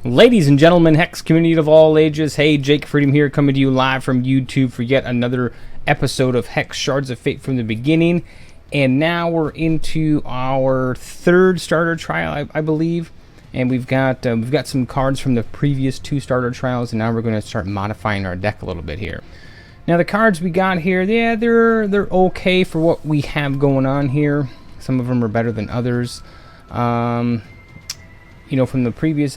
Ladies and gentlemen, Hex community of all ages, hey, Jake Freedom here, coming to you live from YouTube for yet another episode of Hex Shards of Fate from the beginning. And now we're into our third starter trial, I believe. And we've got some cards from the previous two starter trials, and now we're going to start modifying our deck a little bit here. Now the cards we got here, yeah, they're okay for what we have going on here. Some of them are better than others. You know, from the previous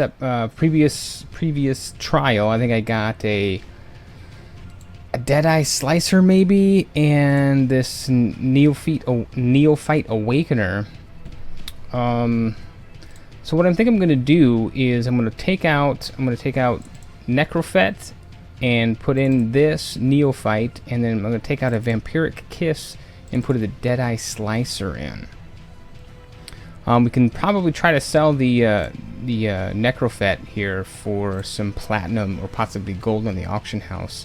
trial, I think I got a Deadeye Slicer maybe, and this Neophyte Awakener. So what I think I'm going to do is I'm going to take out Necrofet and put in this Neophyte, and then I'm going to take out a Vampiric Kiss and put the Deadeye Slicer in. We can probably try to sell the Necrofet here for some platinum or possibly gold in the auction house.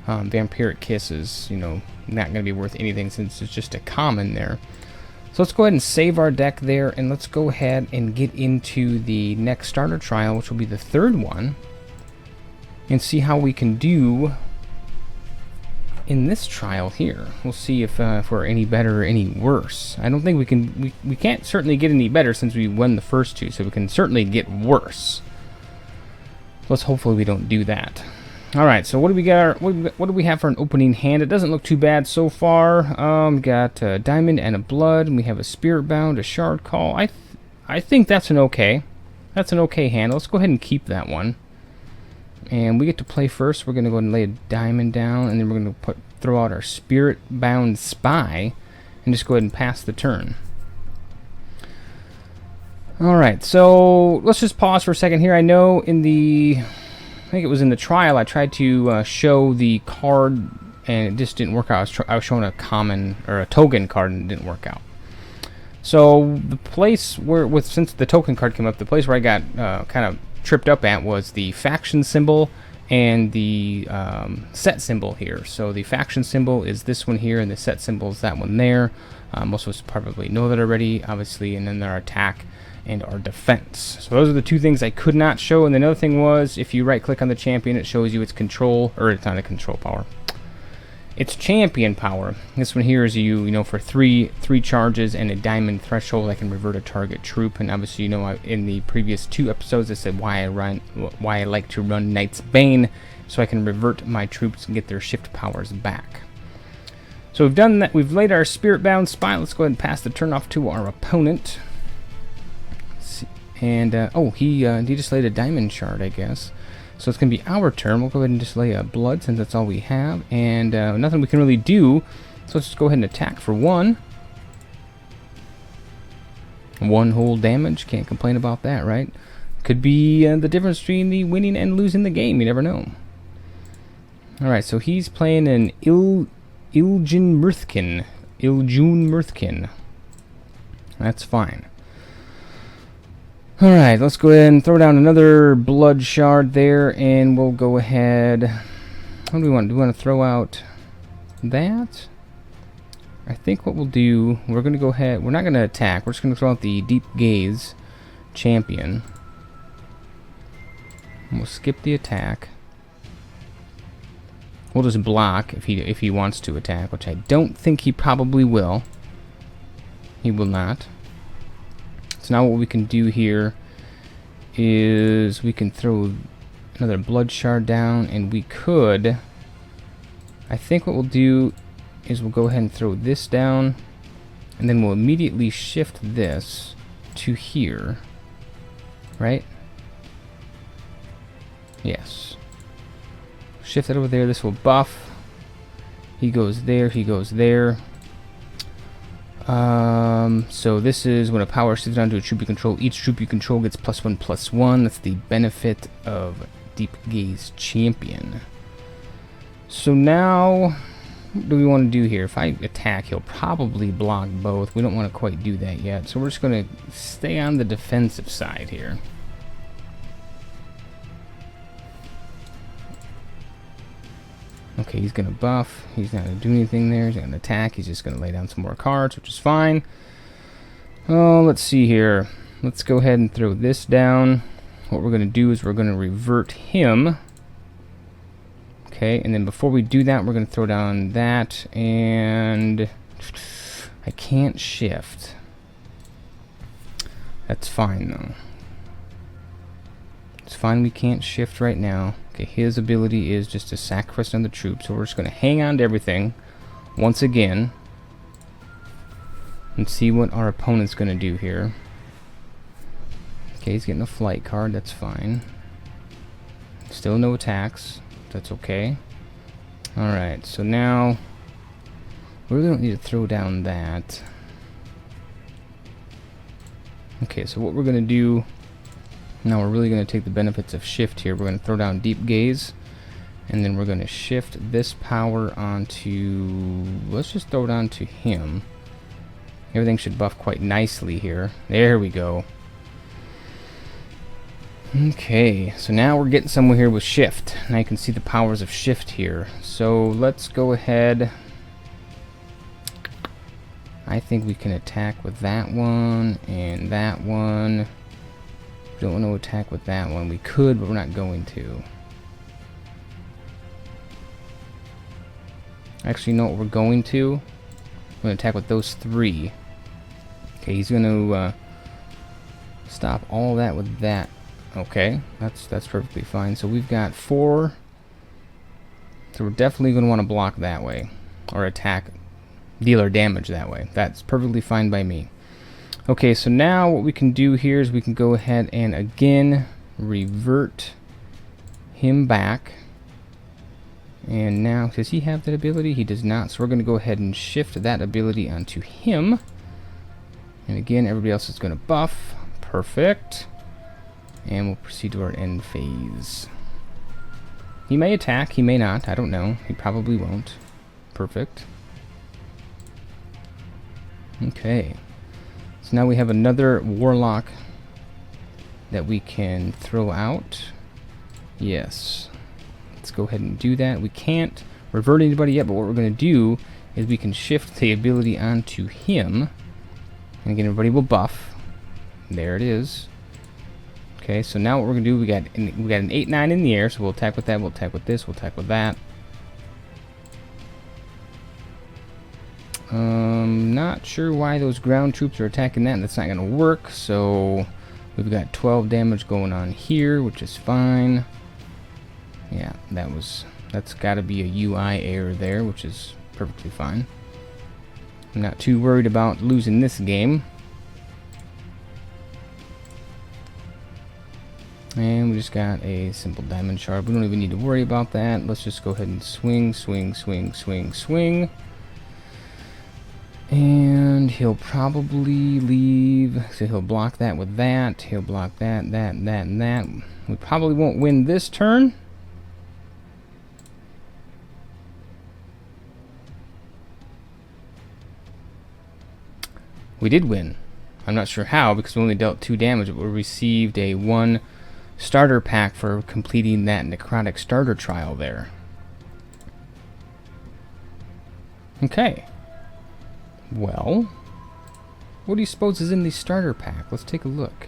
Vampiric Kiss is, you know, not going to be worth anything since it's just a common there. So let's go ahead and save our deck there, and let's go ahead and get into the next starter trial, which will be the third one, and see how we can do in this trial here. We'll see if we're any better or any worse. I don't think we can. We can't certainly get any better since we won the first two, so we can certainly get worse. Let's hopefully we don't do that. All right. So what do we got? What do we have for an opening hand? It doesn't look too bad so far. We got a diamond and a blood, and we have a spirit bound, a shard call. I think that's an okay. That's an okay hand. Let's go ahead and keep that one. And we get to play first. We're going to go ahead and lay a diamond down, and then we're going to throw out our spirit-bound spy, and just go ahead and pass the turn. Alright, so let's just pause for a second here. I know I think it was in the trial, I tried to show the card, and it just didn't work out. I was showing a common, or a token card, and it didn't work out. So the place where, since the token card came up, the place where I got kind of tripped up at was the faction symbol and the set symbol here. So the faction symbol is this one here, and the set symbol is that one there. Most of us probably know that already, obviously, and then our attack and our defense. So those are the two things I could not show. And another thing was, if you right click on the champion, it shows you its control, or it's not a control power, it's champion power. This one here is you know, for three charges and a diamond threshold, I can revert a target troop. And obviously, you know, in the previous two episodes, I said why I like to run Knight's Bane, so I can revert my troops and get their shift powers back. So we've done that. We've laid our spirit bound spy. Let's go ahead and pass the turn off to our opponent. And oh, he just laid a diamond shard, I guess. So it's going to be our turn. We'll go ahead and just lay a blood since that's all we have. And nothing we can really do. So let's just go ahead and attack for one. One whole damage. Can't complain about that, right? Could be the difference between the winning and losing the game. You never know. Alright, so he's playing an Iljun Mirthkin. That's fine. Alright, let's go ahead and throw down another blood shard there, and we'll go ahead. What do we want? Do we want to throw out that? I think what we'll do, we're going to go ahead, we're not going to attack, we're just going to throw out the Deep Gaze champion. And we'll skip the attack. We'll just block if he wants to attack, which I don't think he probably will. He will not. So now what we can do here is we can throw another blood shard down, and we could, I think what we'll do is we'll go ahead and throw this down, and then we'll immediately shift this to here, right? Yes. Shift it over there. This will buff. He goes there, he goes there. So this is when a power shifts onto a troop you control. Each troop you control gets +1/+1. That's the benefit of Deep Gaze Champion. So now, what do we want to do here? If I attack, he'll probably block both. We don't want to quite do that yet. So we're just going to stay on the defensive side here. Okay, he's going to buff. He's not going to do anything there. He's not going to attack. He's just going to lay down some more cards, which is fine. Oh, let's see here. Let's go ahead and throw this down. what we're going to do is we're going to revert him. Okay, and then before we do that, we're going to throw down that, and I can't shift. That's fine, though. It's fine, we can't shift right now. Okay, his ability is just to sacrifice another troop, so we're just going to hang on to everything once again and see what our opponent's going to do here. Okay, he's getting a flight card, that's fine. Still no attacks, that's okay. Alright, so now we really don't need to throw down that. Okay, so what we're going to do now, we're really going to take the benefits of shift here. We're going to throw down Deep Gaze, and then we're going to shift this power onto, let's just throw it onto him. Everything should buff quite nicely here. There we go. Okay, so now we're getting somewhere here with shift. Now you can see the powers of shift here. So let's go ahead. I think we can attack with that one and that one. Don't want to attack with that one. We could, but we're not going to. Actually, you know what we're going to? We're going to attack with those three. Okay, he's going to stop all that with that. Okay, that's perfectly fine. So we've got 4. So we're definitely going to want to block that way. Or attack, deal our damage that way. That's perfectly fine by me. Okay, so now what we can do here is we can go ahead and again revert him back. And now, does he have that ability? He does not, so we're going to go ahead and shift that ability onto him. And again, everybody else is going to buff. Perfect. And we'll proceed to our end phase. He may attack, he may not, I don't know. He probably won't. Perfect. Okay. So now we have another warlock that we can throw out. Yes. Let's go ahead and do that. We can't revert anybody yet, but what we're going to do is we can shift the ability onto him. And again, everybody will buff. There it is. Okay, so now what we're going to do, we got an 8-9 in the air, so we'll attack with that, we'll attack with this, we'll attack with that. Not sure why those ground troops are attacking that. That's not going to work. So we've got 12 damage going on here, which is fine. Yeah, that's got to be a UI error there, which is perfectly fine. I'm not too worried about losing this game. And we just got a simple diamond shard. We don't even need to worry about that. Let's just go ahead and swing, swing, swing, swing, swing. And he'll probably leave, so he'll block that with that, he'll block that, that, and that, and that. We probably won't win this turn. We did win. I'm not sure how, because we only dealt 2 damage, but we received a 1 starter pack for completing that Necrotic Starter trial there. Okay. Well, what do you suppose is in the starter pack? Let's take a look.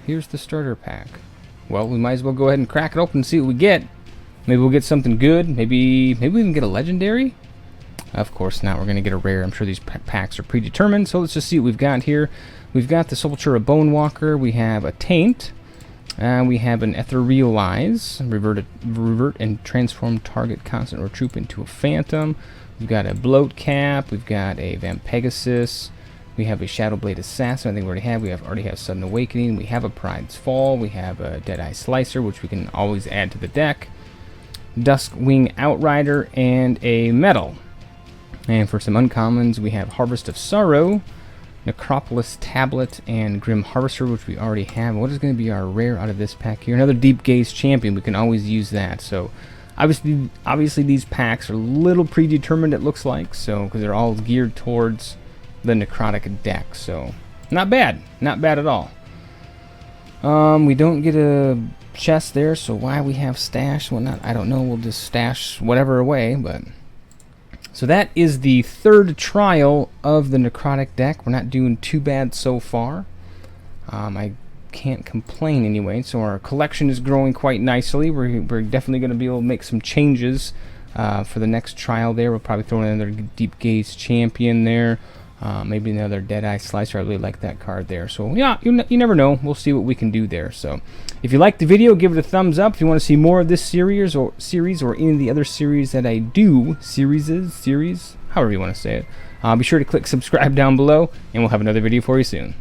Here's the starter pack. Well, we might as well go ahead and crack it open and see what we get. Maybe we'll get something good. Maybe we can get a legendary. Of course not. We're going to get a rare. I'm sure these packs are predetermined. So let's just see what we've got here. We've got the Sepultura Bonewalker. We have a Taint. We have an Etherealize. Revert and transform target constant or troop into a Phantom. We've got a Bloat Cap. We've got a Vampegasus. We have a Shadowblade Assassin. I think we already have Sudden Awakening. We have a Pride's Fall. We have a Deadeye Slicer, which we can always add to the deck. Duskwing Outrider and a Metal. And for some uncommons, we have Harvest of Sorrow, Necropolis Tablet, and Grim Harvester, which we already have. What is going to be our rare out of this pack here? Another Deep Gaze Champion. We can always use that. So obviously these packs are a little predetermined, it looks like, so because they're all geared towards the Necrotic deck. So not bad at all. We don't get a chest there, so why we have stash and whatnot, I don't know. We'll just stash whatever away. But so that is the 3rd trial of the Necrotic deck. We're not doing too bad so far. I can't complain anyway. So our collection is growing quite nicely. We're definitely going to be able to make some changes for the next trial there. We'll probably throw in another Deep Gaze Champion there. Maybe another Deadeye Slicer. I really like that card there. So yeah, you never know. We'll see what we can do there. So if you liked the video, give it a thumbs up. If you want to see more of this series or any of the other series that I do, series, however you want to say it, be sure to click subscribe down below, and we'll have another video for you soon.